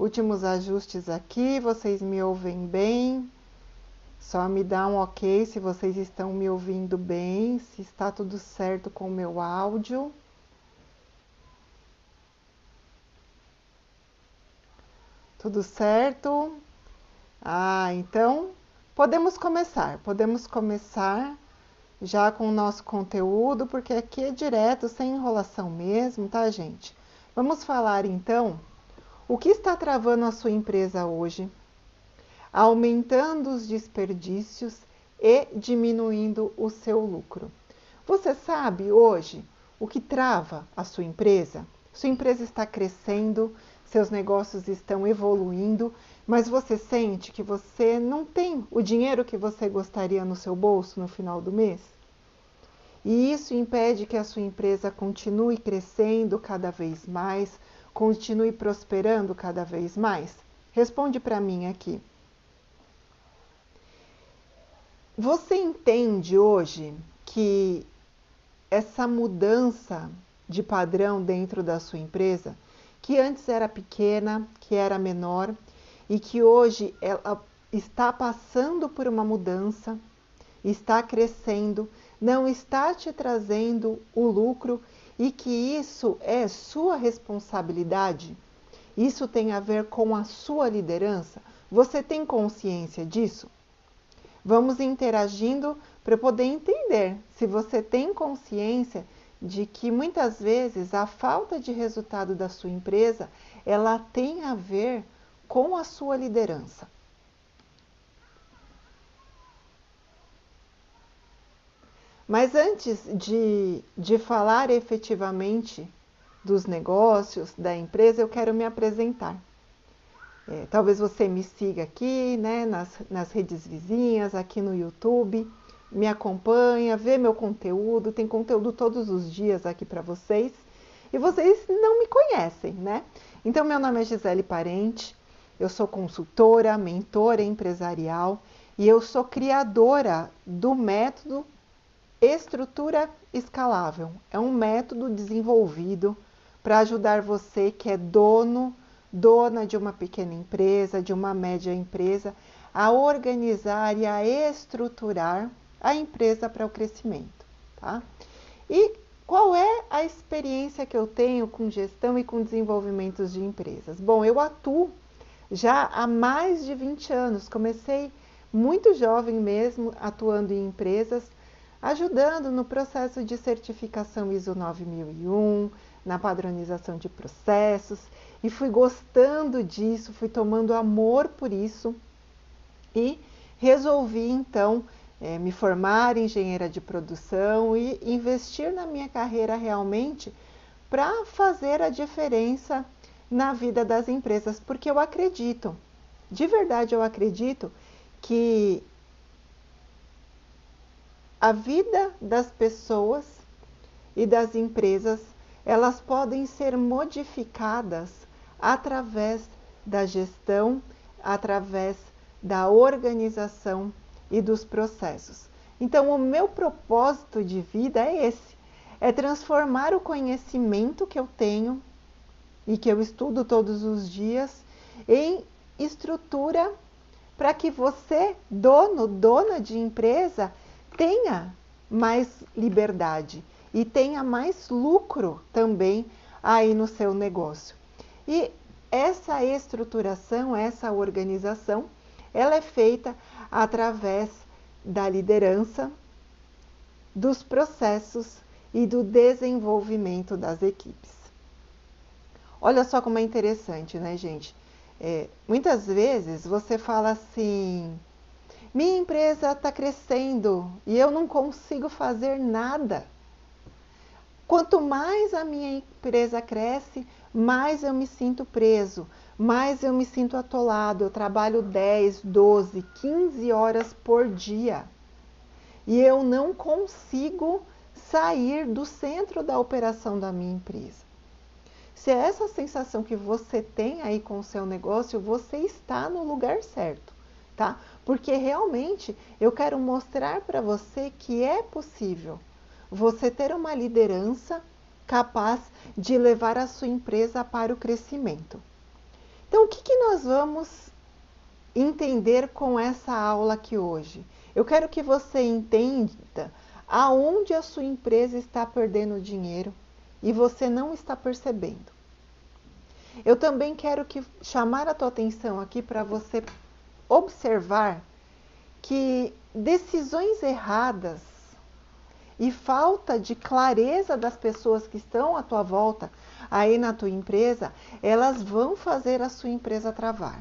Últimos ajustes aqui, vocês me ouvem bem? Só me dá um ok se vocês estão me ouvindo bem, se está tudo certo com o meu áudio. Tudo certo? Então podemos começar já com o nosso conteúdo, porque aqui é direto, sem enrolação mesmo, tá, gente? Vamos falar então o que está travando a sua empresa hoje, aumentando os desperdícios e diminuindo o seu lucro. Você sabe hoje o que trava a sua empresa? Sua empresa está crescendo, seus negócios estão evoluindo, mas você sente que você não tem o dinheiro que você gostaria no seu bolso no final do mês? E isso impede que a sua empresa continue crescendo cada vez mais, continue prosperando cada vez mais? Responde para mim aqui. Você entende hoje que essa mudança de padrão dentro da sua empresa, que antes era pequena, que era menor, e que hoje ela está passando por uma mudança, está crescendo, não está te trazendo o lucro e que isso é sua responsabilidade? Isso tem a ver com a sua liderança? Você tem consciência disso? Vamos interagindo para poder entender se você tem consciência de que muitas vezes a falta de resultado da sua empresa, ela tem a ver com a sua liderança. Mas antes de falar efetivamente dos negócios, da empresa, eu quero me apresentar. Talvez você me siga aqui, né, nas redes vizinhas, aqui no YouTube, me acompanha, vê meu conteúdo, tem conteúdo todos os dias aqui para vocês. E vocês não me conhecem, né? Então, meu nome é Gisele Parente, eu sou consultora, mentora empresarial e eu sou criadora do método Estrutura Escalável. É um método desenvolvido para ajudar você que é dona de uma pequena empresa, de uma média empresa, a organizar e a estruturar a empresa para o crescimento, tá? E qual é a experiência que eu tenho com gestão e com desenvolvimento de empresas? Bom, eu atuo já há mais de 20 anos, comecei muito jovem mesmo, atuando em empresas, ajudando no processo de certificação ISO 9001, na padronização de processos, e fui gostando disso, fui tomando amor por isso e resolvi então me formar em engenheira de produção e investir na minha carreira realmente para fazer a diferença na vida das empresas, porque eu acredito, de verdade eu acredito que a vida das pessoas e das empresas, elas podem ser modificadas através da gestão, através da organização e dos processos. Então, o meu propósito de vida é esse, é transformar o conhecimento que eu tenho e que eu estudo todos os dias em estrutura para que você, dona de empresa, tenha mais liberdade e tenha mais lucro também aí no seu negócio. E essa estruturação, essa organização, ela é feita através da liderança, dos processos e do desenvolvimento das equipes. Olha só como é interessante, né, gente? Muitas vezes você fala assim, minha empresa está crescendo e eu não consigo fazer nada. Quanto mais a minha empresa cresce, mais eu me sinto preso, mais eu me sinto atolado. Eu trabalho 10, 12, 15 horas por dia e eu não consigo sair do centro da operação da minha empresa. Se é essa sensação que você tem aí com o seu negócio, você está no lugar certo, tá? Porque realmente eu quero mostrar para você que é possível você ter uma liderança capaz de levar a sua empresa para o crescimento. Então, o que nós vamos entender com essa aula aqui hoje? Eu quero que você entenda aonde a sua empresa está perdendo dinheiro e você não está percebendo. Eu também quero chamar a tua atenção aqui para você observar que decisões erradas e falta de clareza das pessoas que estão à tua volta, aí na tua empresa, elas vão fazer a sua empresa travar.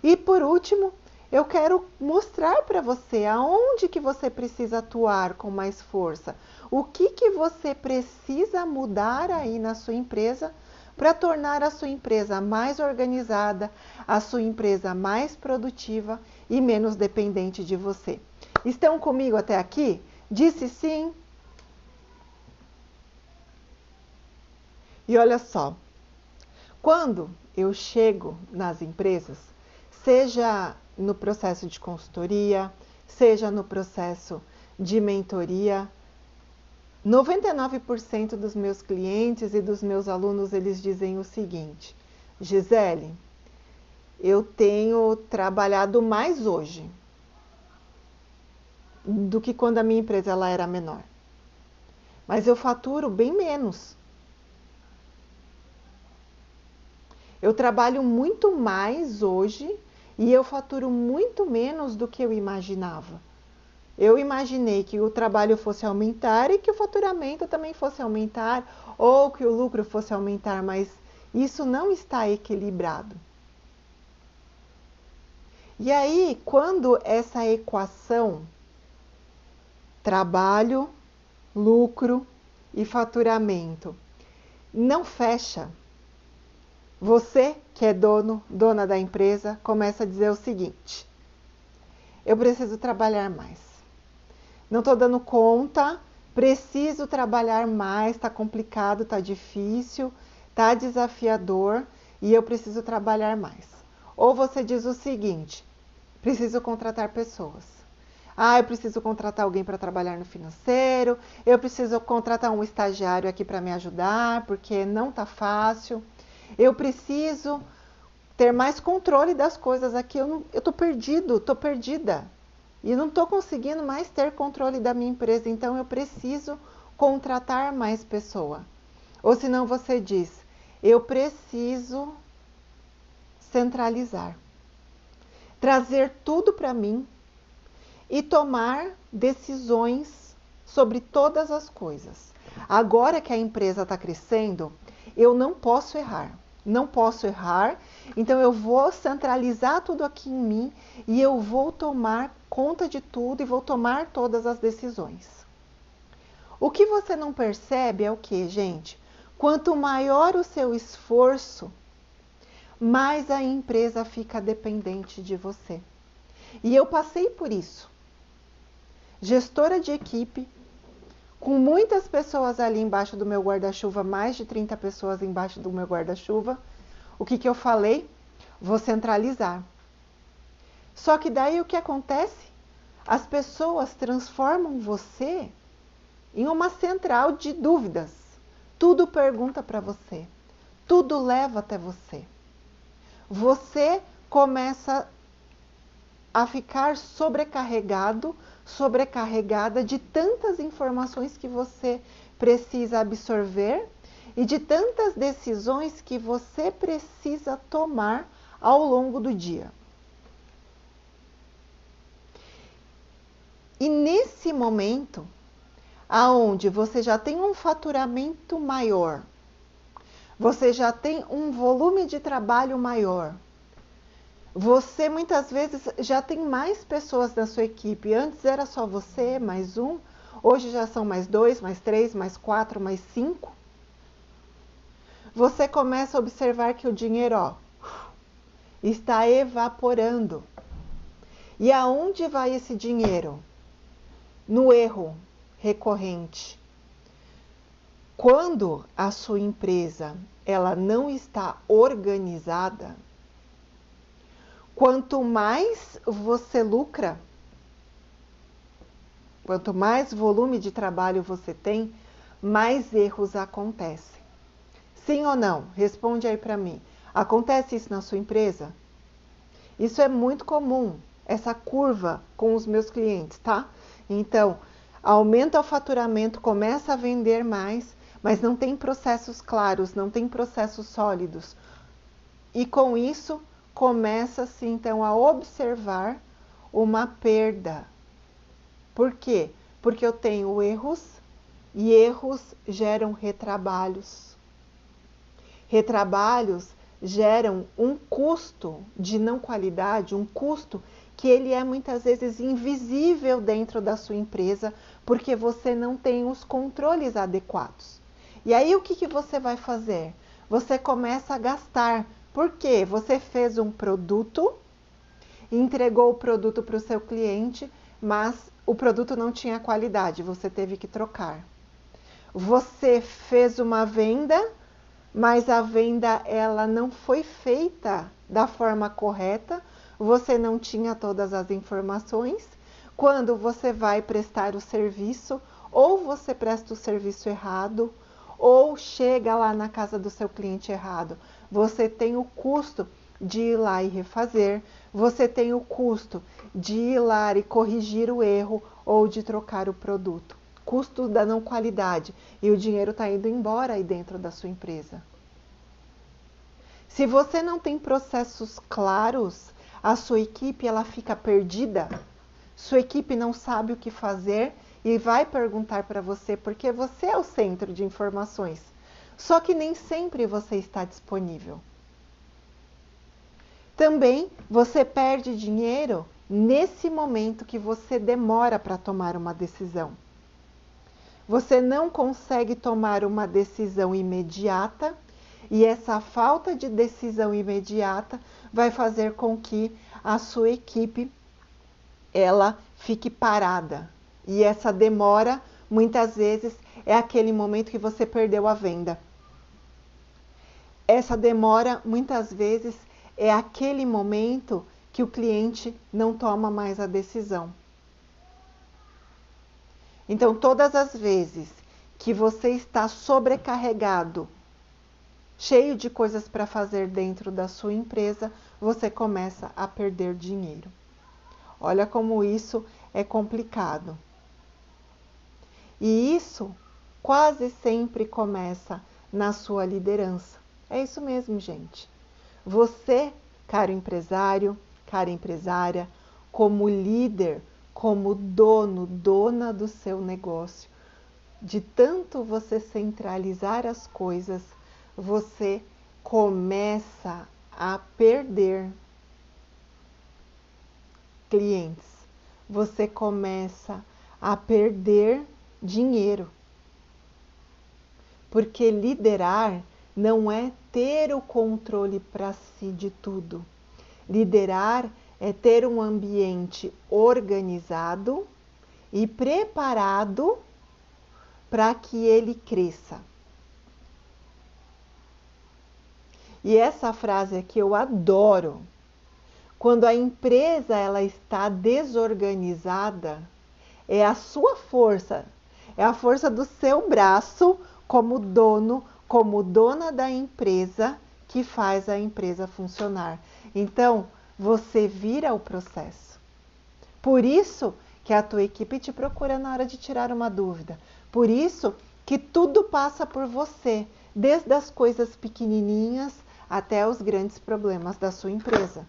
E por último, eu quero mostrar para você aonde que você precisa atuar com mais força. O que você precisa mudar aí na sua empresa para tornar a sua empresa mais organizada, a sua empresa mais produtiva e menos dependente de você. Estão comigo até aqui? Disse sim? E olha só, quando eu chego nas empresas, seja no processo de consultoria, seja no processo de mentoria, 99% dos meus clientes e dos meus alunos, eles dizem o seguinte: Gisele, eu tenho trabalhado mais hoje do que quando a minha empresa ela era menor. Mas eu faturo bem menos. Eu trabalho muito mais hoje e eu faturo muito menos do que eu imaginava. Eu imaginei que o trabalho fosse aumentar e que o faturamento também fosse aumentar, ou que o lucro fosse aumentar, mas isso não está equilibrado. E aí, quando essa equação, trabalho, lucro e faturamento, não fecha, você que é dona da empresa, começa a dizer o seguinte: eu preciso trabalhar mais. Não estou dando conta, preciso trabalhar mais, está complicado, está difícil, está desafiador e eu preciso trabalhar mais. Ou você diz o seguinte: preciso contratar pessoas. Eu preciso contratar alguém para trabalhar no financeiro, eu preciso contratar um estagiário aqui para me ajudar, porque não está fácil. Eu preciso ter mais controle das coisas aqui, eu estou perdido, estou perdida. E não estou conseguindo mais ter controle da minha empresa, então eu preciso contratar mais pessoa. Ou senão você diz: eu preciso centralizar, trazer tudo para mim e tomar decisões sobre todas as coisas. Agora que a empresa está crescendo, eu não posso errar. Não posso errar, então eu vou centralizar tudo aqui em mim e eu vou tomar conta de tudo e vou tomar todas as decisões. O que você não percebe é o que, gente? Quanto maior o seu esforço, mais a empresa fica dependente de você. E eu passei por isso. Gestora de equipe, com muitas pessoas ali embaixo do meu guarda-chuva, mais de 30 pessoas embaixo do meu guarda-chuva, o que eu falei? Vou centralizar. Só que daí o que acontece? As pessoas transformam você em uma central de dúvidas. Tudo pergunta para você, tudo leva até você. Você começa a ficar sobrecarregado, sobrecarregada de tantas informações que você precisa absorver e de tantas decisões que você precisa tomar ao longo do dia. E nesse momento, aonde você já tem um faturamento maior, você já tem um volume de trabalho maior, você muitas vezes já tem mais pessoas na sua equipe. Antes era só você, mais um. Hoje já são mais 2, mais 3, mais 4, mais 5. Você começa a observar que o dinheiro, está evaporando. E aonde vai esse dinheiro? No erro recorrente. Quando a sua empresa ela não está organizada, quanto mais você lucra, quanto mais volume de trabalho você tem, mais erros acontecem. Sim ou não? Responde aí para mim. Acontece isso na sua empresa? Isso é muito comum, essa curva com os meus clientes, tá? Então, aumenta o faturamento, começa a vender mais, mas não tem processos claros, não tem processos sólidos. E com isso, começa-se então a observar uma perda. Por quê? Porque eu tenho erros e erros geram retrabalhos. Retrabalhos geram um custo de não qualidade, um custo que ele é muitas vezes invisível dentro da sua empresa, porque você não tem os controles adequados. E aí o que você vai fazer? Você começa a gastar. Por quê? Você fez um produto, entregou o produto para o seu cliente, mas o produto não tinha qualidade, você teve que trocar. Você fez uma venda, mas a venda ela não foi feita da forma correta, você não tinha todas as informações. Quando você vai prestar o serviço, ou você presta o serviço errado, ou chega lá na casa do seu cliente errado. Você tem o custo de ir lá e refazer, você tem o custo de ir lá e corrigir o erro ou de trocar o produto. Custo da não qualidade, e o dinheiro está indo embora aí dentro da sua empresa. Se você não tem processos claros, a sua equipe ela fica perdida, sua equipe não sabe o que fazer e vai perguntar para você porque você é o centro de informações. Só que nem sempre você está disponível. Também você perde dinheiro nesse momento que você demora para tomar uma decisão. Você não consegue tomar uma decisão imediata e essa falta de decisão imediata vai fazer com que a sua equipe ela fique parada. E essa demora, muitas vezes, é aquele momento que você perdeu a venda. Essa demora, muitas vezes, é aquele momento que o cliente não toma mais a decisão. Então, todas as vezes que você está sobrecarregado, cheio de coisas para fazer dentro da sua empresa, você começa a perder dinheiro. Olha como isso é complicado. E isso quase sempre começa na sua liderança. É isso mesmo, gente. Você, caro empresário, cara empresária, como líder, como dono, dona do seu negócio, de tanto você centralizar as coisas, você começa a perder clientes. Você começa a perder dinheiro. Porque liderar não é ter o controle para si de tudo. Liderar é ter um ambiente organizado e preparado para que ele cresça. E essa frase aqui eu adoro. Quando a empresa ela está desorganizada, é a sua força, é a força do seu braço como dono, como dona da empresa que faz a empresa funcionar. Então, você vira o processo. Por isso que a tua equipe te procura na hora de tirar uma dúvida. Por isso que tudo passa por você, desde as coisas pequenininhas até os grandes problemas da sua empresa.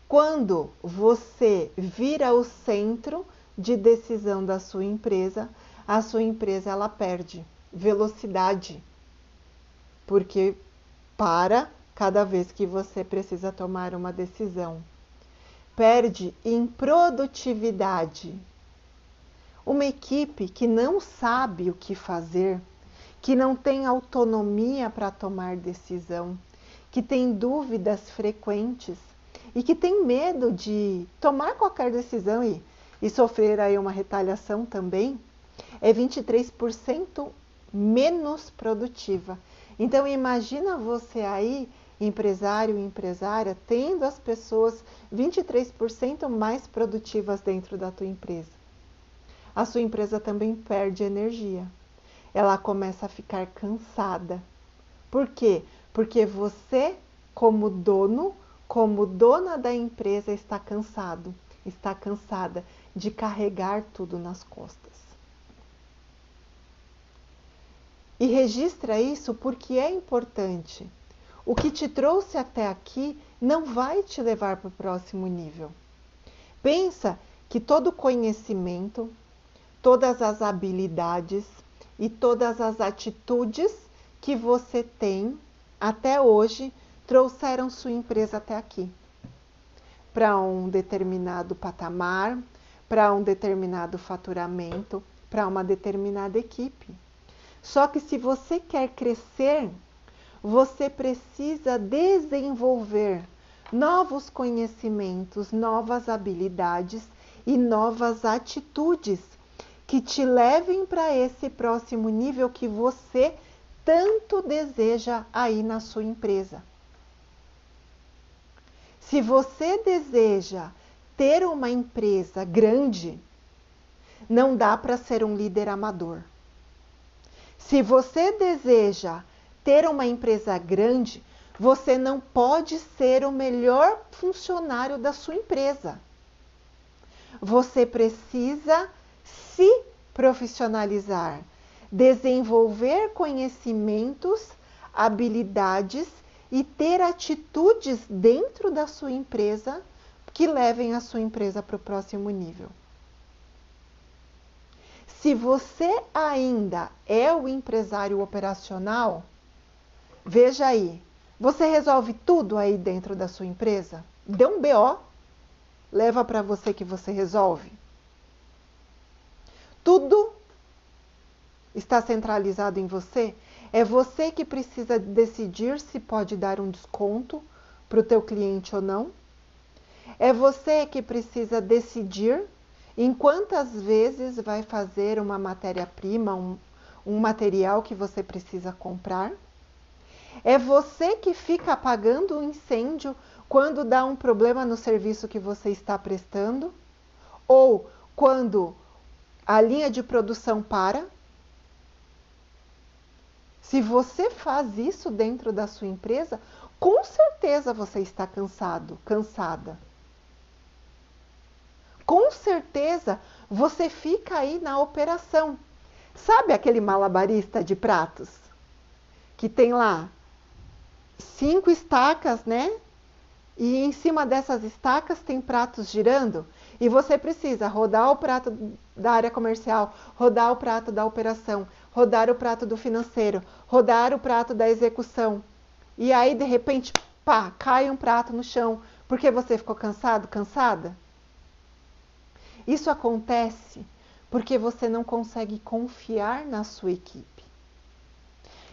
Quando você vira o centro de decisão da sua empresa, a sua empresa ela perde velocidade, porque para cada vez que você precisa tomar uma decisão. Perde em produtividade. Uma equipe que não sabe o que fazer, que não tem autonomia para tomar decisão, que tem dúvidas frequentes e que tem medo de tomar qualquer decisão e sofrer aí uma retaliação também, é 23% menos produtiva. Então imagina você aí, empresário e empresária, tendo as pessoas 23% mais produtivas dentro da tua empresa. A sua empresa também perde energia. ela começa a ficar cansada. Por quê? Porque você, como dono, como dona da empresa, está cansado, está cansada de carregar tudo nas costas. E registra isso porque é importante. O que te trouxe até aqui não vai te levar para o próximo nível. Pensa que todo conhecimento, todas as habilidades e todas as atitudes que você tem até hoje trouxeram sua empresa até aqui. Para um determinado patamar, para um determinado faturamento, para uma determinada equipe. Só que se você quer crescer, você precisa desenvolver novos conhecimentos, novas habilidades e novas atitudes que te levem para esse próximo nível que você tanto deseja aí na sua empresa. Se você deseja ter uma empresa grande, não dá para ser um líder amador. Se você deseja ter uma empresa grande, você não pode ser o melhor funcionário da sua empresa. Você precisa se profissionalizar, desenvolver conhecimentos, habilidades e ter atitudes dentro da sua empresa que levem a sua empresa para o próximo nível. Se você ainda é o empresário operacional, veja aí, você resolve tudo aí dentro da sua empresa? Deu um BO, leva para você que você resolve. Tudo está centralizado em você. É você que precisa decidir se pode dar um desconto para o teu cliente ou não. É você que precisa decidir em quantas vezes vai fazer uma matéria-prima, um material que você precisa comprar. É você que fica apagando o incêndio quando dá um problema no serviço que você está prestando, ou quando a linha de produção para. Se você faz isso dentro da sua empresa, com certeza você está cansado, cansada. Com certeza você fica aí na operação. Sabe aquele malabarista de pratos? Que tem lá 5 estacas, né? E em cima dessas estacas tem pratos girando. E você precisa rodar o prato da área comercial, rodar o prato da operação, rodar o prato do financeiro, rodar o prato da execução. E aí, de repente, pá, cai um prato no chão. Porque você ficou cansado, cansada? Isso acontece porque você não consegue confiar na sua equipe.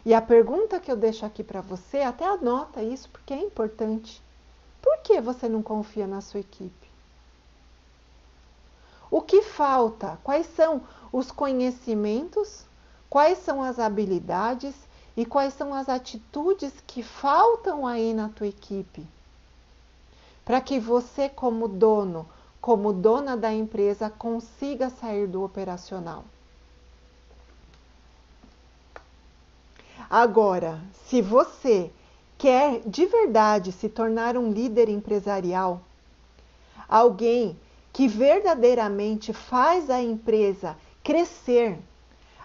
E a pergunta que eu deixo aqui para você, até anota isso porque é importante. Por que você não confia na sua equipe? O que falta? Quais são os conhecimentos? Quais são as habilidades? E quais são as atitudes que faltam aí na tua equipe? Para que você, como dono, como dona da empresa, consiga sair do operacional. Agora, se você quer de verdade se tornar um líder empresarial, alguém que verdadeiramente faz a empresa crescer,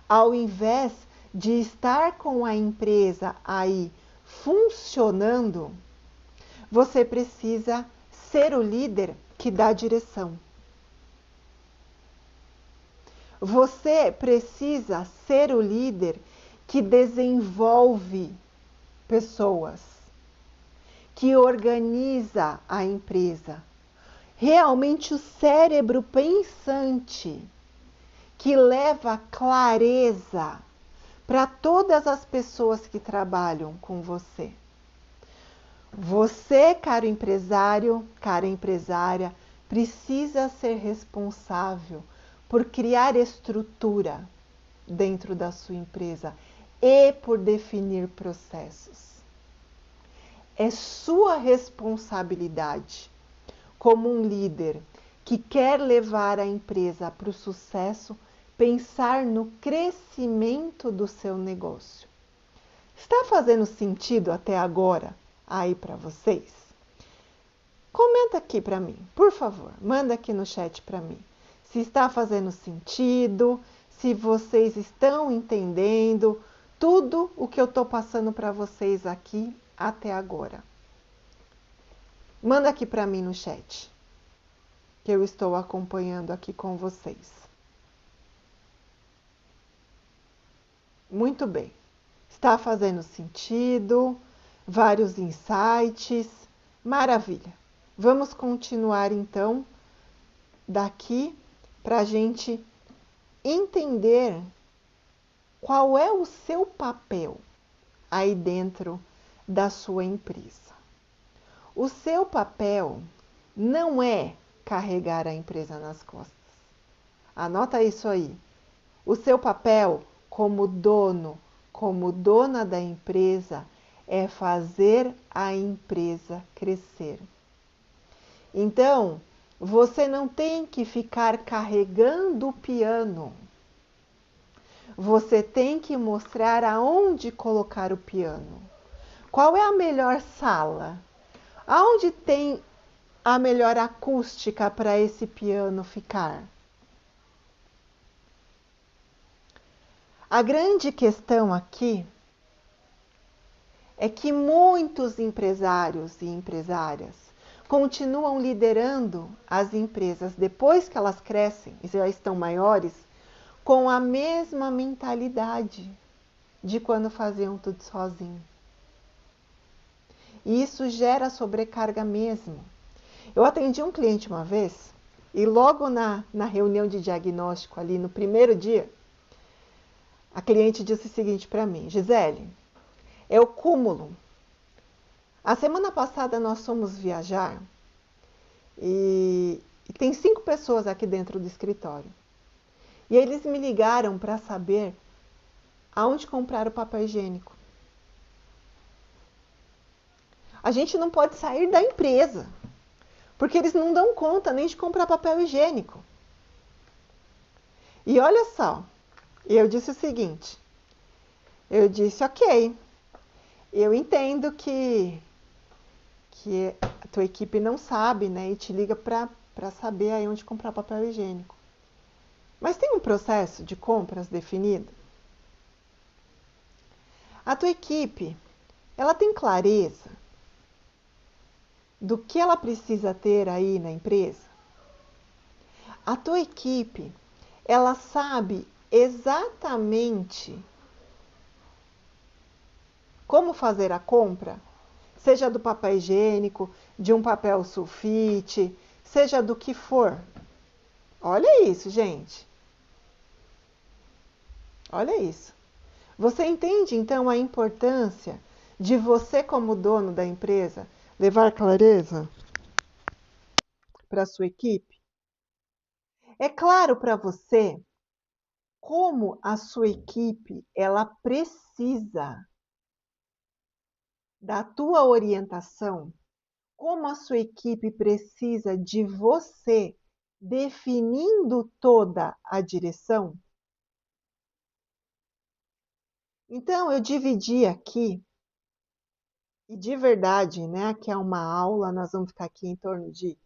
ao invés de estar com a empresa aí funcionando, você precisa ser o líder que dá direção. Você precisa ser o líder que desenvolve pessoas, que organiza a empresa. Realmente o cérebro pensante, que leva clareza para todas as pessoas que trabalham com você. Você, caro empresário, cara empresária, precisa ser responsável por criar estrutura dentro da sua empresa e por definir processos. É sua responsabilidade, como um líder que quer levar a empresa para o sucesso, pensar no crescimento do seu negócio. Está fazendo sentido até agora aí para vocês? Comenta aqui para mim, por favor, manda aqui no chat para mim. Se está fazendo sentido, se vocês estão entendendo tudo o que eu estou passando para vocês aqui até agora. Manda aqui para mim no chat, que eu estou acompanhando aqui com vocês. Muito bem. Está fazendo sentido, vários insights, maravilha. Vamos continuar então daqui para a gente entender qual é o seu papel aí dentro da sua empresa. O seu papel não é carregar a empresa nas costas. Anota isso aí. O seu papel como dono, como dona da empresa, é fazer a empresa crescer. Então, você não tem que ficar carregando o piano. Você tem que mostrar aonde colocar o piano. Qual é a melhor sala? Aonde tem a melhor acústica para esse piano ficar? A grande questão aqui é que muitos empresários e empresárias continuam liderando as empresas depois que elas crescem e já estão maiores, com a mesma mentalidade de quando faziam tudo sozinho. E isso gera sobrecarga mesmo. Eu atendi um cliente uma vez e logo na reunião de diagnóstico ali no primeiro dia, a cliente disse o seguinte para mim: Gisele, é o cúmulo. A semana passada nós fomos viajar e tem 5 pessoas aqui dentro do escritório. E eles me ligaram para saber aonde comprar o papel higiênico. A gente não pode sair da empresa, porque eles não dão conta nem de comprar papel higiênico. E olha só, eu disse o seguinte, eu disse, ok, eu entendo que a tua equipe não sabe, né, e te liga para saber aí onde comprar papel higiênico. Mas tem um processo de compras definido? A tua equipe, ela tem clareza do que ela precisa ter aí na empresa? A tua equipe, ela sabe exatamente como fazer a compra? Seja do papel higiênico, de um papel sulfite, seja do que for. Olha isso, gente. Olha isso. Você entende, então, a importância de você, como dono da empresa, levar clareza para a sua equipe? É claro para você como a sua equipe ela precisa da tua orientação, como a sua equipe precisa de você definindo toda a direção? Então, eu dividi aqui, e de verdade, né, que é uma aula, nós vamos ficar aqui em torno de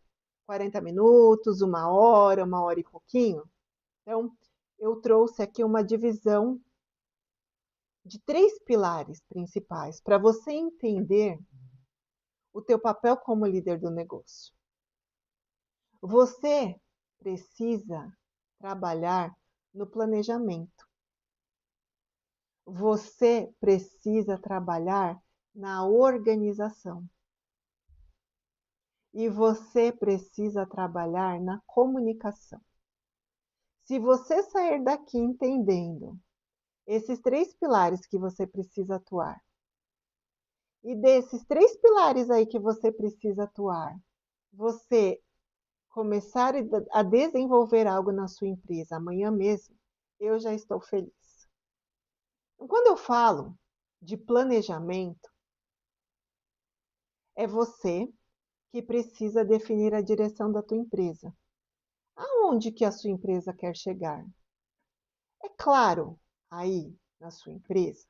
40 minutos, 1 hora e pouquinho. Então, eu trouxe aqui uma divisão de 3 pilares principais para você entender o teu papel como líder do negócio. Você precisa trabalhar no planejamento. Você precisa trabalhar na organização. E você precisa trabalhar na comunicação. Se você sair daqui entendendo esses 3 pilares que você precisa atuar, e desses 3 pilares aí que você precisa atuar, você começar a desenvolver algo na sua empresa amanhã mesmo, eu já estou feliz. Então, quando eu falo de planejamento, é você que precisa definir a direção da tua empresa. Aonde que a sua empresa quer chegar? É claro aí na sua empresa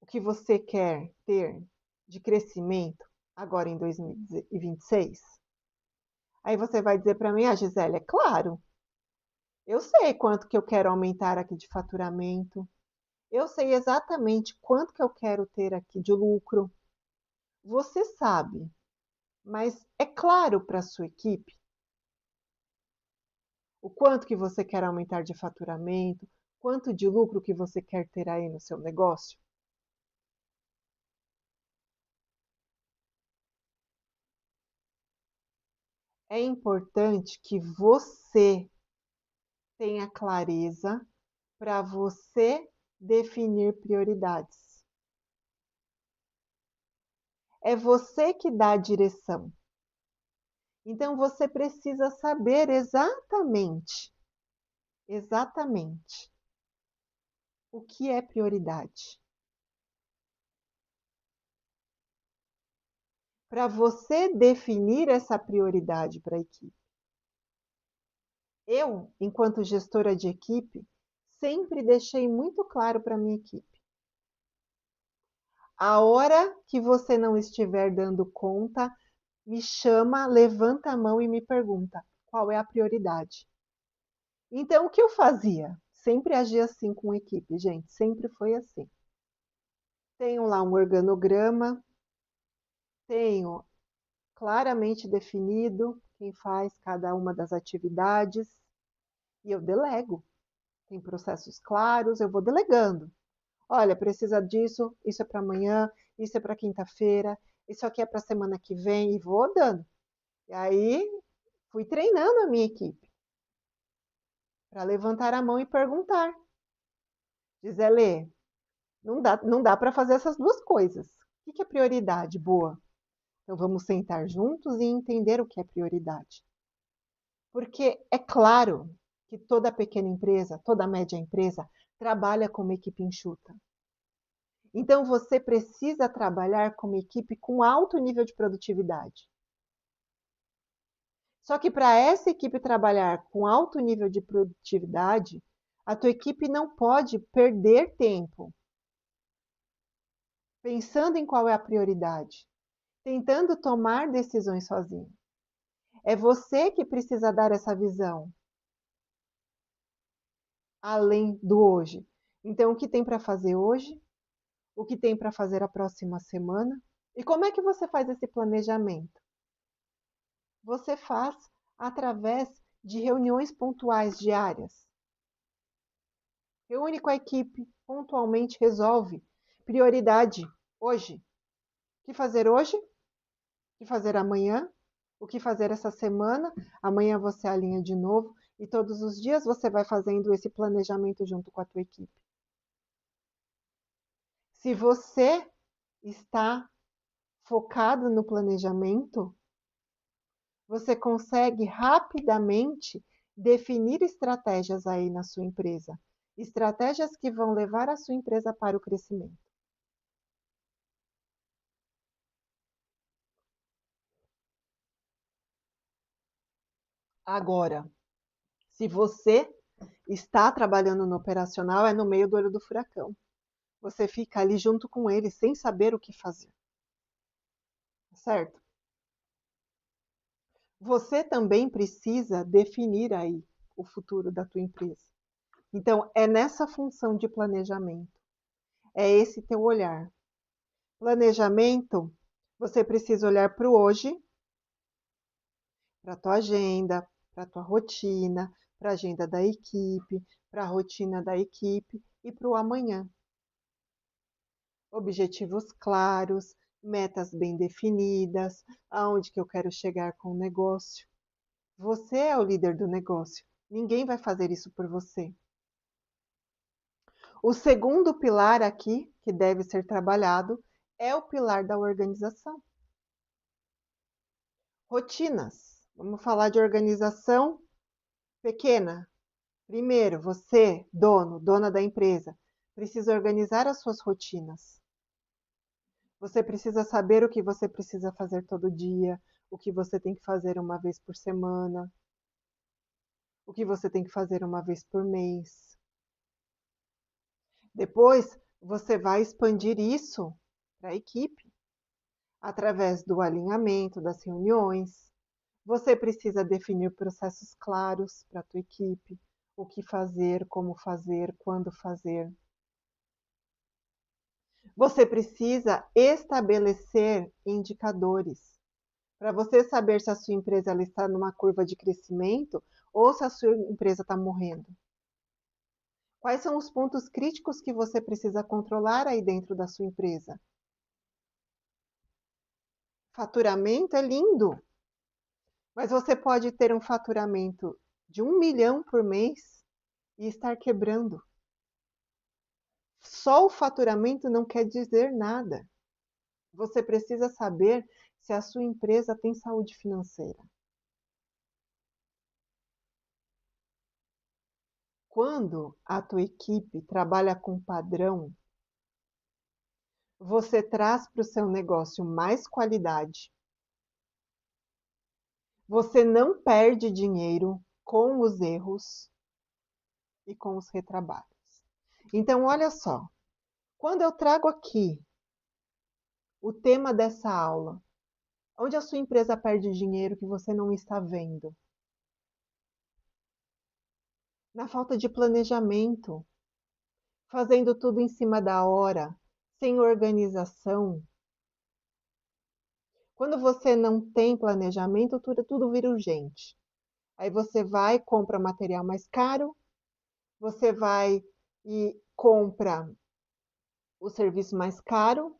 o que você quer ter de crescimento agora em 2026? Aí você vai dizer para mim, Gisele, é claro, eu sei quanto que eu quero aumentar aqui de faturamento, eu sei exatamente quanto que eu quero ter aqui de lucro. Você sabe, mas é claro para a sua equipe o quanto que você quer aumentar de faturamento, quanto de lucro que você quer ter aí no seu negócio? É importante que você tenha clareza para você definir prioridades. É você que dá a direção. Então você precisa saber exatamente o que é prioridade. Para você definir essa prioridade para a equipe. Eu, enquanto gestora de equipe, sempre deixei muito claro para a minha equipe. A hora que você não estiver dando conta, me chama, levanta a mão e me pergunta qual é a prioridade. Então, o que eu fazia? Sempre agi assim com a equipe, gente, sempre foi assim. Tenho lá um organograma, tenho claramente definido quem faz cada uma das atividades e eu delego. Tem processos claros, eu vou delegando. Olha, precisa disso, isso é para amanhã, isso é para quinta-feira, isso aqui é para semana que vem e vou dando. E aí fui treinando a minha equipe para levantar a mão e perguntar. Gisele, não dá para fazer essas duas coisas. O que é prioridade? Boa. Então vamos sentar juntos e entender o que é prioridade. Porque é claro que toda pequena empresa, toda média empresa, trabalha com uma equipe enxuta. Então você precisa trabalhar com uma equipe com alto nível de produtividade. Só que para essa equipe trabalhar com alto nível de produtividade, a tua equipe não pode perder tempo pensando em qual é a prioridade, tentando tomar decisões sozinho. É você que precisa dar essa visão, além do hoje. Então, o que tem para fazer hoje? O que tem para fazer a próxima semana? E como é que você faz esse planejamento? Você faz através de reuniões pontuais diárias. Reúne com a equipe, pontualmente resolve. Prioridade hoje. O que fazer hoje? O que fazer amanhã? O que fazer essa semana? Amanhã você alinha de novo e todos os dias você vai fazendo esse planejamento junto com a tua equipe. Se você está focado no planejamento, você consegue rapidamente definir estratégias aí na sua empresa. Estratégias que vão levar a sua empresa para o crescimento. Agora, se você está trabalhando no operacional, é no meio do olho do furacão. Você fica ali junto com ele sem saber o que fazer. Certo? Você também precisa definir aí o futuro da tua empresa. Então, é nessa função de planejamento. É esse teu olhar. Planejamento, você precisa olhar para o hoje, para a tua agenda, para a tua rotina, para a agenda da equipe, para a rotina da equipe e para o amanhã. Objetivos claros, metas bem definidas, aonde que eu quero chegar com o negócio. Você é o líder do negócio. Ninguém vai fazer isso por você. O segundo pilar aqui, que deve ser trabalhado, é o pilar da organização. Rotinas. Vamos falar de organização pequena. Primeiro, você, dono, dona da empresa, precisa organizar as suas rotinas. Você precisa saber o que você precisa fazer todo dia, o que você tem que fazer uma vez por semana. o que você tem que fazer uma vez por mês. Depois, você vai expandir isso para a equipe, através do alinhamento das reuniões. Você precisa definir processos claros para a tua equipe, o que fazer, como fazer, quando fazer. Você precisa estabelecer indicadores para você saber se a sua empresa ela está numa curva de crescimento ou se a sua empresa está morrendo. Quais são os pontos críticos que você precisa controlar aí dentro da sua empresa? Faturamento é lindo, mas você pode ter um faturamento de 1 milhão por mês e estar quebrando. Só o faturamento não quer dizer nada. Você precisa saber se a sua empresa tem saúde financeira. Quando a tua equipe trabalha com padrão, você traz para o seu negócio mais qualidade. Você não perde dinheiro com os erros e com os retrabalhos. Então, olha só, quando eu trago aqui o tema dessa aula, onde a sua empresa perde dinheiro que você não está vendo? Na falta de planejamento, fazendo tudo em cima da hora, sem organização. Quando você não tem planejamento, tudo vira urgente. Aí você vai, compra material mais caro, você vai e compra o serviço mais caro.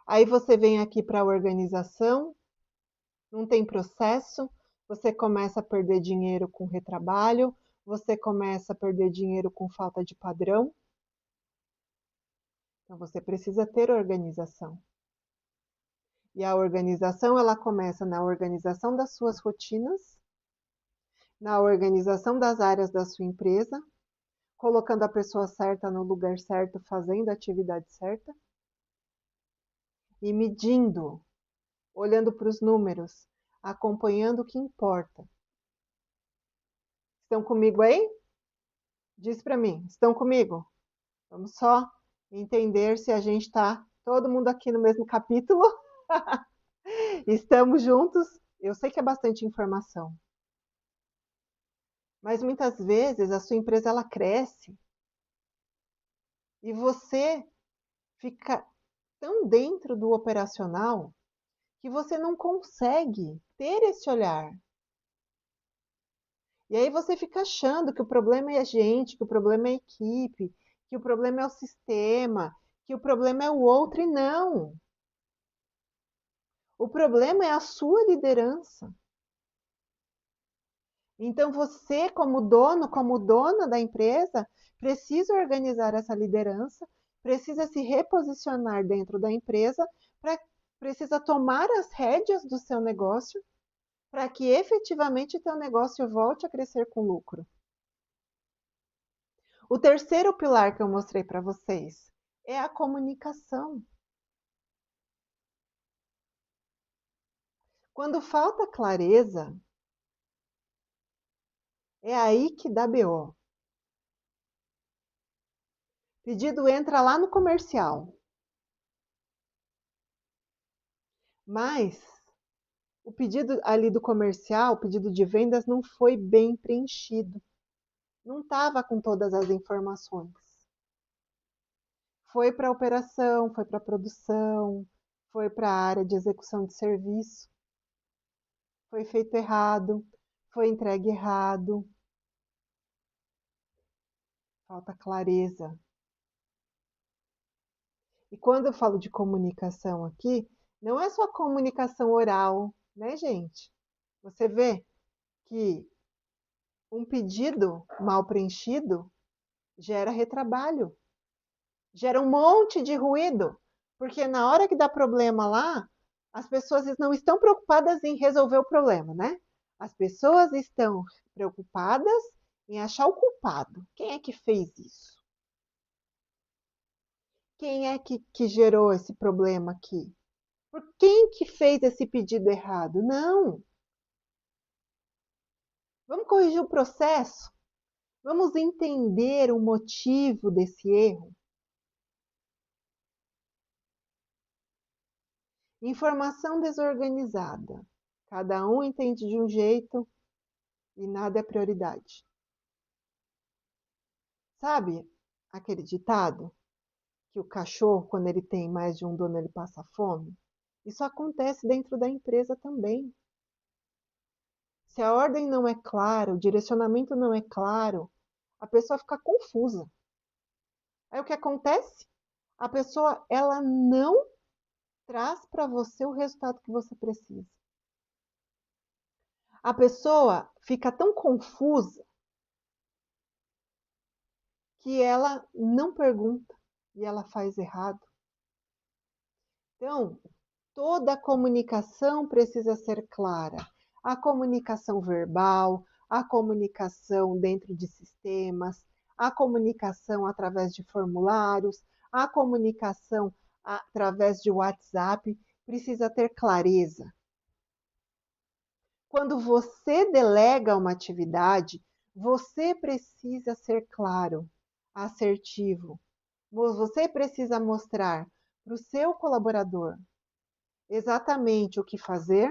Aí você vem aqui para a organização, não tem processo, você começa a perder dinheiro com retrabalho, você começa a perder dinheiro com falta de padrão. Então você precisa ter organização. E a organização, ela começa na organização das suas rotinas, na organização das áreas da sua empresa, colocando a pessoa certa no lugar certo, fazendo a atividade certa e medindo, olhando para os números, acompanhando o que importa. Estão comigo aí? Diz para mim, estão comigo? Vamos só entender se a gente está todo mundo aqui no mesmo capítulo. Estamos juntos. Eu sei que é bastante informação, mas muitas vezes a sua empresa ela cresce e você fica tão dentro do operacional que você não consegue ter esse olhar. E aí você fica achando que o problema é a gente, que o problema é a equipe, que o problema é o sistema, que o problema é o outro, e não. O problema é a sua liderança. Então você, como dono, como dona da empresa, precisa organizar essa liderança, precisa se reposicionar dentro da empresa, precisa tomar as rédeas do seu negócio para que efetivamente o teu negócio volte a crescer com lucro. O terceiro pilar que eu mostrei para vocês é a comunicação. Quando falta clareza, é aí que dá BO. Pedido entra lá no comercial. Mas o pedido ali do comercial, o pedido de vendas, não foi bem preenchido. Não estava com todas as informações. Foi para a operação, foi para a produção, foi para a área de execução de serviço. Foi feito errado, foi entregue errado. Falta clareza. E quando eu falo de comunicação aqui, não é só comunicação oral, né, gente? Você vê que um pedido mal preenchido gera retrabalho, gera um monte de ruído, porque na hora que dá problema lá, as pessoas não estão preocupadas em resolver o problema, né? As pessoas estão preocupadas em achar o culpado. Quem é que fez isso? Quem é que gerou esse problema aqui? Por quem que fez esse pedido errado? Não. Vamos corrigir o processo? Vamos entender o motivo desse erro? Informação desorganizada. Cada um entende de um jeito e nada é prioridade. Sabe aquele ditado que o cachorro, quando ele tem mais de um dono, ele passa fome? Isso acontece dentro da empresa também. Se a ordem não é clara, o direcionamento não é claro, a pessoa fica confusa. Aí o que acontece? A pessoa ela não traz para você o resultado que você precisa. A pessoa fica tão confusa que ela não pergunta e ela faz errado. Então, toda a comunicação precisa ser clara. A comunicação verbal, a comunicação dentro de sistemas, a comunicação através de formulários, a comunicação através de WhatsApp precisa ter clareza. Quando você delega uma atividade, você precisa ser claro, assertivo. Você precisa mostrar para o seu colaborador exatamente o que fazer,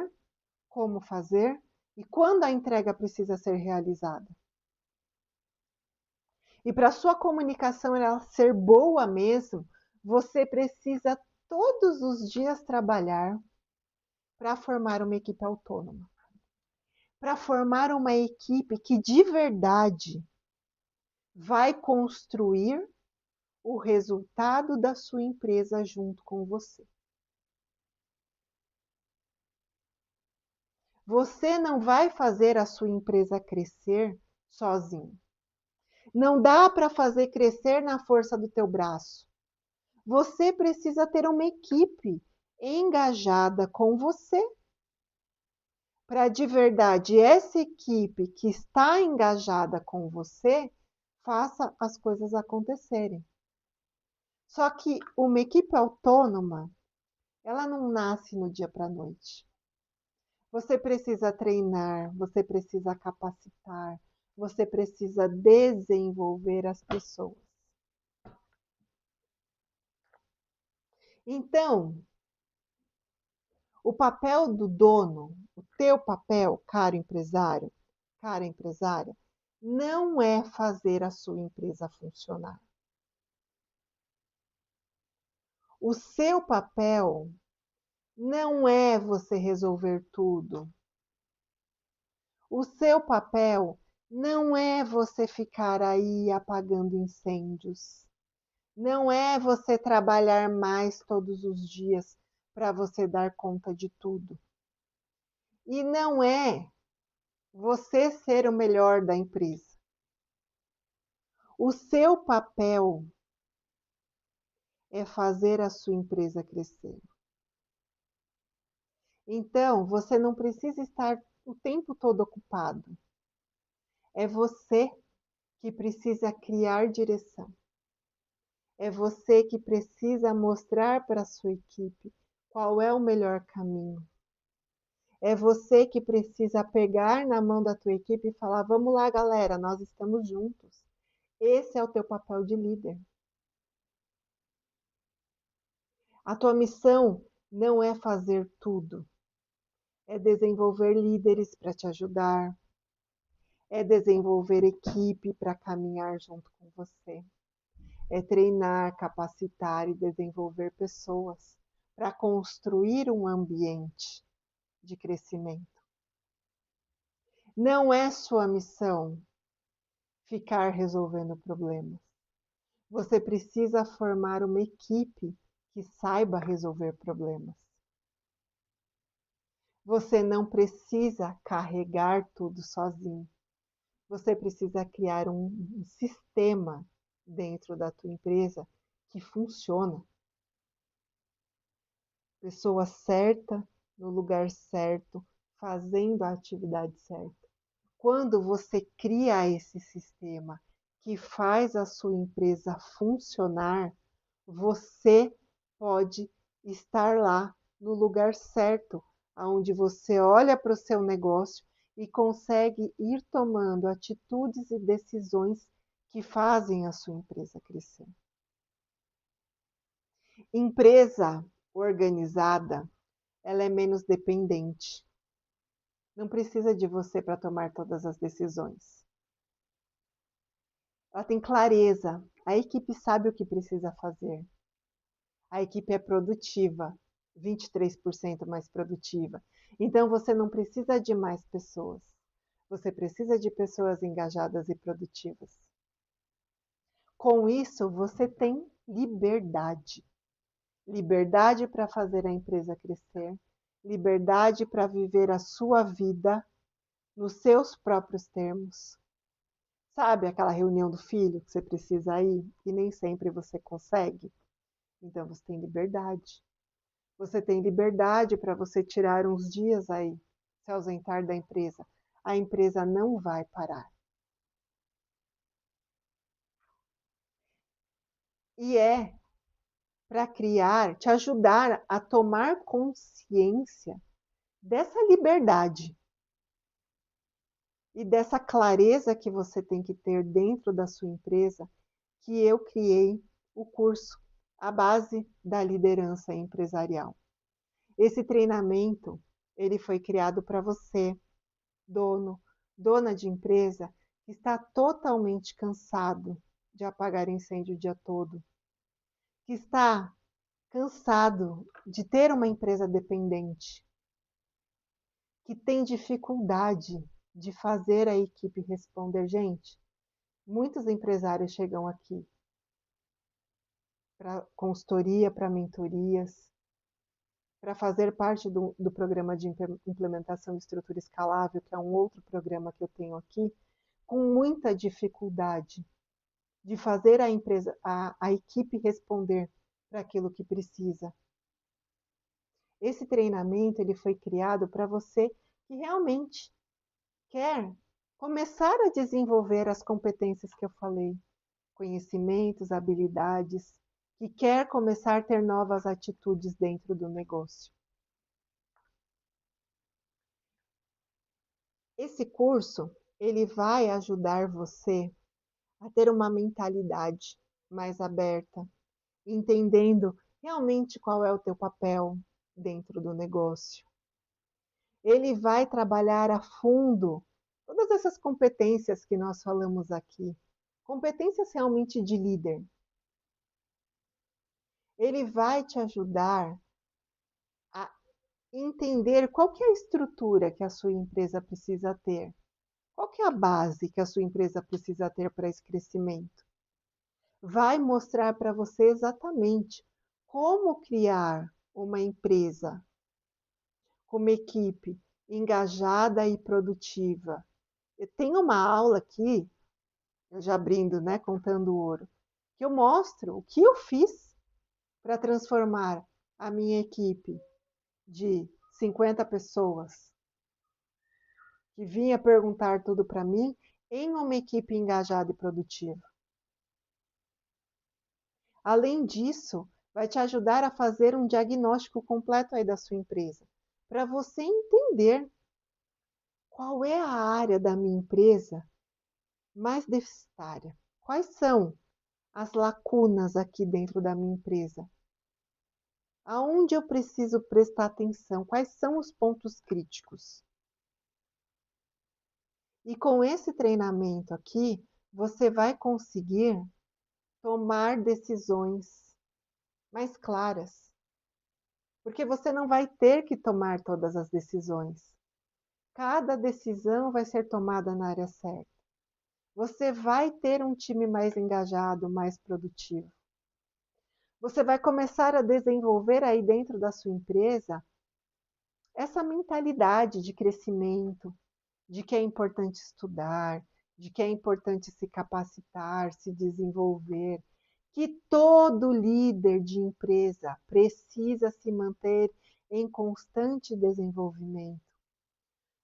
como fazer e quando a entrega precisa ser realizada. E para a sua comunicação ela ser boa mesmo, você precisa todos os dias trabalhar para formar uma equipe autônoma. Para formar uma equipe que de verdade vai construir o resultado da sua empresa junto com você. Você não vai fazer a sua empresa crescer sozinho. Não dá para fazer crescer na força do teu braço. Você precisa ter uma equipe engajada com você. Para de verdade essa equipe que está engajada com você faça as coisas acontecerem. Só que uma equipe autônoma, ela não nasce no dia para a noite. Você precisa treinar, você precisa capacitar, você precisa desenvolver as pessoas. Então, o papel do dono, o teu papel, caro empresário, cara empresária, não é fazer a sua empresa funcionar. O seu papel não é você resolver tudo. O seu papel não é você ficar aí apagando incêndios. Não é você trabalhar mais todos os dias para você dar conta de tudo. E não é você ser o melhor da empresa. O seu papel é fazer a sua empresa crescer. Então, você não precisa estar o tempo todo ocupado. É você que precisa criar direção. É você que precisa mostrar para a sua equipe qual é o melhor caminho. É você que precisa pegar na mão da tua equipe e falar: vamos lá, galera, nós estamos juntos. Esse é o teu papel de líder. A tua missão não é fazer tudo. É desenvolver líderes para te ajudar. É desenvolver equipe para caminhar junto com você. É treinar, capacitar e desenvolver pessoas para construir um ambiente de crescimento. Não é sua missão ficar resolvendo problemas. Você precisa formar uma equipe que saiba resolver problemas. Você não precisa carregar tudo sozinho. Você precisa criar um sistema dentro da tua empresa que funciona. Pessoa certa, no lugar certo, fazendo a atividade certa. Quando você cria esse sistema que faz a sua empresa funcionar, você pode estar lá no lugar certo, onde você olha para o seu negócio e consegue ir tomando atitudes e decisões que fazem a sua empresa crescer. Empresa organizada, ela é menos dependente. Não precisa de você para tomar todas as decisões. Ela tem clareza, a equipe sabe o que precisa fazer. A equipe é produtiva, 23% mais produtiva. Então você não precisa de mais pessoas. Você precisa de pessoas engajadas e produtivas. Com isso, você tem liberdade. Liberdade para fazer a empresa crescer, liberdade para viver a sua vida nos seus próprios termos. Sabe aquela reunião do filho que você precisa ir e nem sempre você consegue? Então você tem liberdade. Você tem liberdade para você tirar uns dias aí, se ausentar da empresa. A empresa não vai parar. E é para criar, te ajudar a tomar consciência dessa liberdade e dessa clareza que você tem que ter dentro da sua empresa, que eu criei o curso, a base da liderança empresarial. Esse treinamento, ele foi criado para você, dono, dona de empresa, que está totalmente cansado de apagar incêndio o dia todo, que está cansado de ter uma empresa dependente, que tem dificuldade de fazer a equipe responder. Gente, muitos empresários chegam aqui para consultoria, para mentorias, para fazer parte do programa de implementação de estrutura escalável, que é um outro programa que eu tenho aqui, com muita dificuldade de fazer a empresa, a equipe responder para aquilo que precisa. Esse treinamento ele foi criado para você que realmente quer começar a desenvolver as competências que eu falei, conhecimentos, habilidades, que quer começar a ter novas atitudes dentro do negócio. Esse curso, ele vai ajudar você a ter uma mentalidade mais aberta, entendendo realmente qual é o teu papel dentro do negócio. Ele vai trabalhar a fundo todas essas competências que nós falamos aqui, competências realmente de líder. Ele vai te ajudar a entender qual que é a estrutura que a sua empresa precisa ter. Qual que é a base que a sua empresa precisa ter para esse crescimento? Vai mostrar para você exatamente como criar uma empresa com uma equipe engajada e produtiva. Eu tenho uma aula aqui, eu já abrindo, né, contando ouro, que eu mostro o que eu fiz para transformar a minha equipe de 50 pessoas que vinha perguntar tudo para mim em uma equipe engajada e produtiva. Além disso, vai te ajudar a fazer um diagnóstico completo aí da sua empresa, para você entender qual é a área da minha empresa mais deficitária. Quais são as lacunas aqui dentro da minha empresa? Aonde eu preciso prestar atenção? Quais são os pontos críticos? E com esse treinamento aqui, você vai conseguir tomar decisões mais claras. Porque você não vai ter que tomar todas as decisões. Cada decisão vai ser tomada na área certa. Você vai ter um time mais engajado, mais produtivo. Você vai começar a desenvolver aí dentro da sua empresa essa mentalidade de crescimento, de que é importante estudar, de que é importante se capacitar, se desenvolver, que todo líder de empresa precisa se manter em constante desenvolvimento.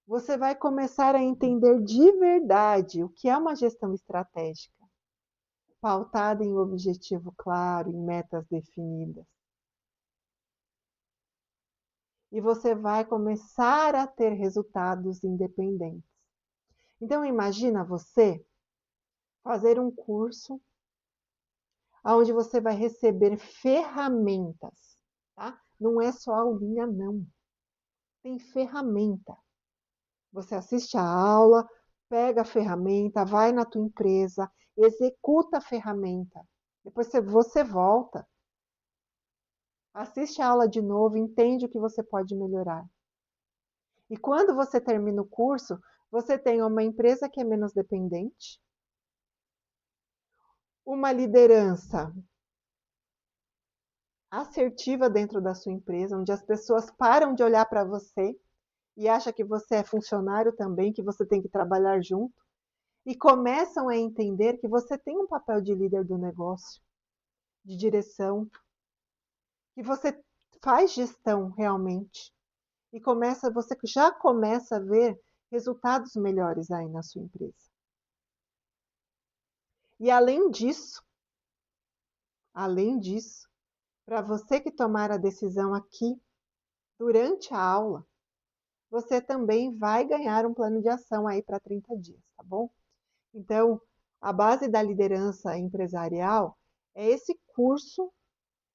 Você vai começar a entender de verdade o que é uma gestão estratégica, pautada em objetivo claro, em metas definidas. e você vai começar a ter resultados independentes. Então imagina você fazer um curso onde você vai receber ferramentas, tá? Não é só aulinha, não. Tem ferramenta. Você assiste a aula, pega a ferramenta, vai na tua empresa, executa a ferramenta. Depois você volta, assiste a aula de novo, entende o que você pode melhorar. E quando você termina o curso, você tem uma empresa que é menos dependente, uma liderança assertiva dentro da sua empresa, onde as pessoas param de olhar para você e acham que você é funcionário também, que você tem que trabalhar junto, e começam a entender que você tem um papel de líder do negócio, de direção, que você faz gestão realmente, e você já começa a ver resultados melhores aí na sua empresa. E além disso, para você que tomar a decisão aqui, durante a aula, você também vai ganhar um plano de ação aí para 30 dias, tá bom? Então, a base da liderança empresarial é esse curso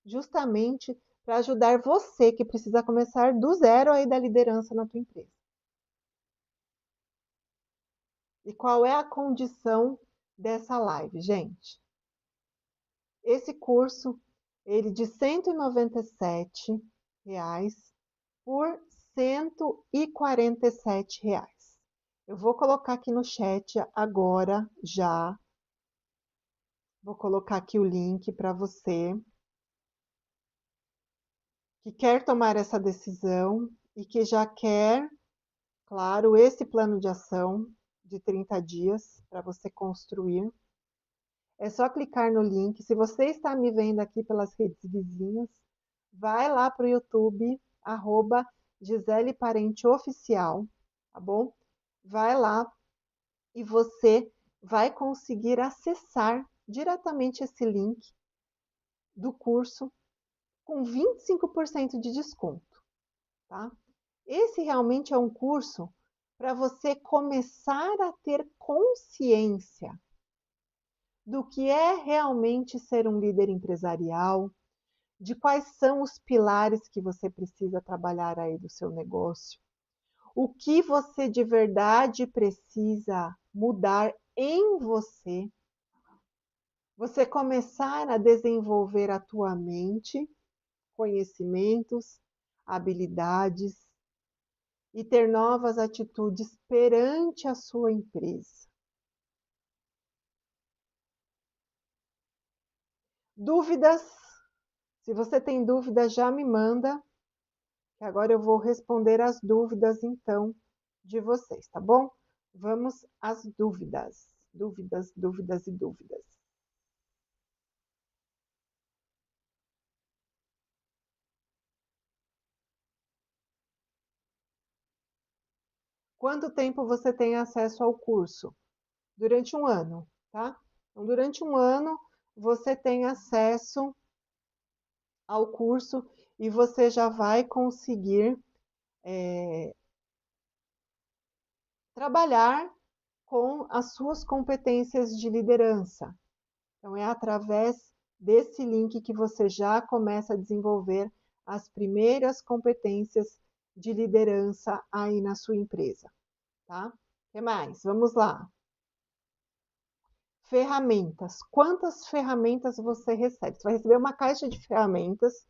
justamente para ajudar você que precisa começar do zero aí da liderança na tua empresa. E qual é a condição dessa live, gente? Esse curso, ele de R$ 197 por R$ 147. Eu vou colocar aqui no chat agora, já. Vou colocar aqui o link para você que quer tomar essa decisão e que já quer, claro, esse plano de ação de 30 dias para você construir. É só clicar no link. Se você está me vendo aqui pelas redes vizinhas, vai lá para o YouTube, @Gisele Parente Oficial, tá bom? Vai lá e você vai conseguir acessar diretamente esse link do curso com 25% de desconto, tá? Esse realmente é um curso para você começar a ter consciência do que é realmente ser um líder empresarial, de quais são os pilares que você precisa trabalhar aí do seu negócio, o que você de verdade precisa mudar em você, você começar a desenvolver a tua mente, conhecimentos, habilidades e ter novas atitudes perante a sua empresa. Dúvidas? Se você tem dúvidas, já me manda, que agora eu vou responder as dúvidas então de vocês, tá bom? Vamos às dúvidas. Dúvidas, dúvidas e dúvidas. Quanto tempo você tem acesso ao curso? Durante um ano, tá? Então, durante um ano, você tem acesso ao curso e você já vai conseguir trabalhar com as suas competências de liderança. Então, é através desse link que você já começa a desenvolver as primeiras competências de liderança aí na sua empresa, tá? O que mais? Vamos lá. Ferramentas. Quantas ferramentas você recebe? Você vai receber uma caixa de ferramentas,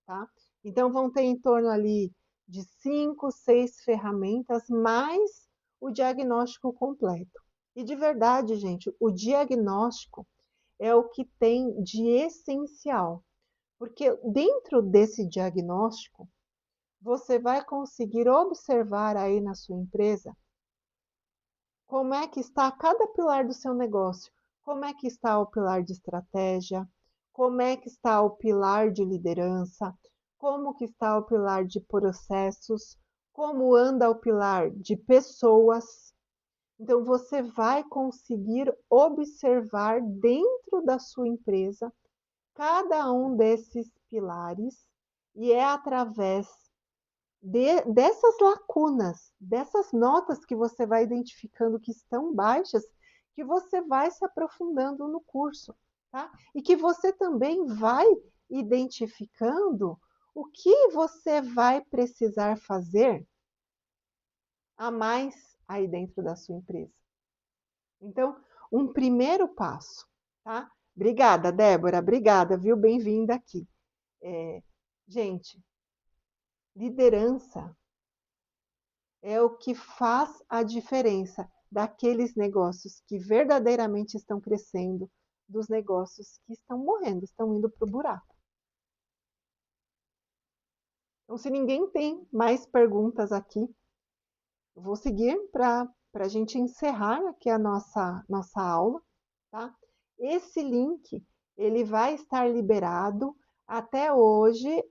tá? Então, vão ter em torno ali de 5, 6 ferramentas, mais o diagnóstico completo. E de verdade, gente, o diagnóstico é o que tem de essencial, porque dentro desse diagnóstico, você vai conseguir observar aí na sua empresa como é que está cada pilar do seu negócio, como é que está o pilar de estratégia, como é que está o pilar de liderança, como que está o pilar de processos, como anda o pilar de pessoas. Então, você vai conseguir observar dentro da sua empresa cada um desses pilares e é através dessas lacunas, dessas notas que você vai identificando que estão baixas, que você vai se aprofundando no curso, tá? E que você também vai identificando o que você vai precisar fazer a mais aí dentro da sua empresa. Então, um primeiro passo, tá? Obrigada, Débora, obrigada, viu? Bem-vinda aqui. Gente, liderança é o que faz a diferença daqueles negócios que verdadeiramente estão crescendo, dos negócios que estão morrendo, estão indo para o buraco. Então, se ninguém tem mais perguntas aqui, eu vou seguir para a gente encerrar aqui a nossa aula, tá? Esse link, ele vai estar liberado até hoje,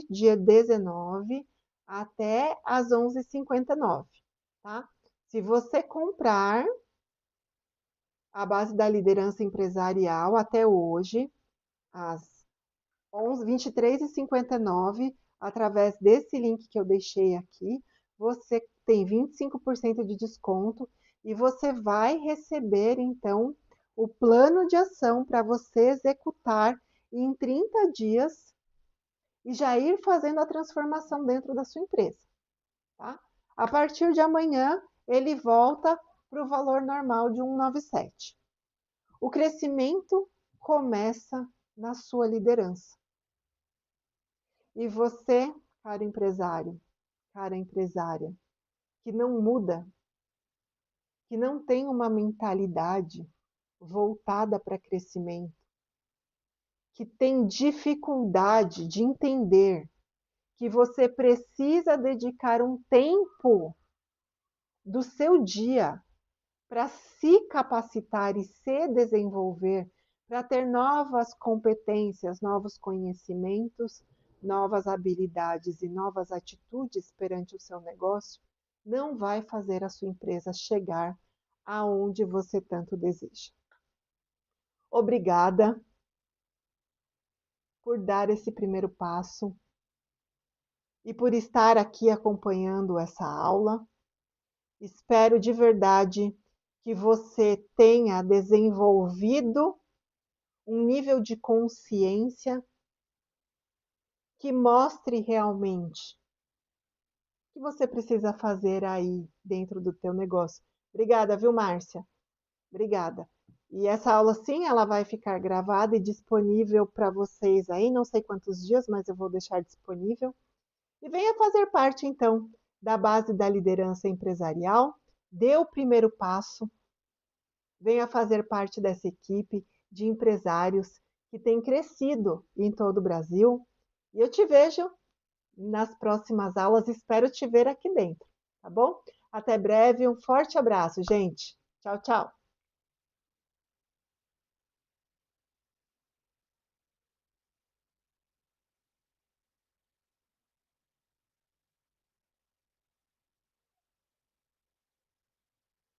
dia 19, até às 11h59, tá? Se você comprar a base da liderança empresarial até hoje, às 23h59, através desse link que eu deixei aqui, você tem 25% de desconto e você vai receber, então, o plano de ação para você executar em 30 dias e já ir fazendo a transformação dentro da sua empresa, tá? A partir de amanhã, ele volta para o valor normal de 197. O crescimento começa na sua liderança. E você, cara empresário, cara empresária, que não muda, que não tem uma mentalidade voltada para crescimento, que tem dificuldade de entender que você precisa dedicar um tempo do seu dia para se capacitar e se desenvolver, para ter novas competências, novos conhecimentos, novas habilidades e novas atitudes perante o seu negócio, não vai fazer a sua empresa chegar aonde você tanto deseja. Obrigada por dar esse primeiro passo e por estar aqui acompanhando essa aula. Espero de verdade que você tenha desenvolvido um nível de consciência que mostre realmente o que você precisa fazer aí dentro do teu negócio. Obrigada, viu, Márcia? Obrigada. E essa aula, sim, ela vai ficar gravada e disponível para vocês aí, não sei quantos dias, mas eu vou deixar disponível. E venha fazer parte, então, da base da liderança empresarial. Dê o primeiro passo. Venha fazer parte dessa equipe de empresários que tem crescido em todo o Brasil. E eu te vejo nas próximas aulas. Espero te ver aqui dentro, tá bom? Até breve. Um forte abraço, gente. Tchau, tchau.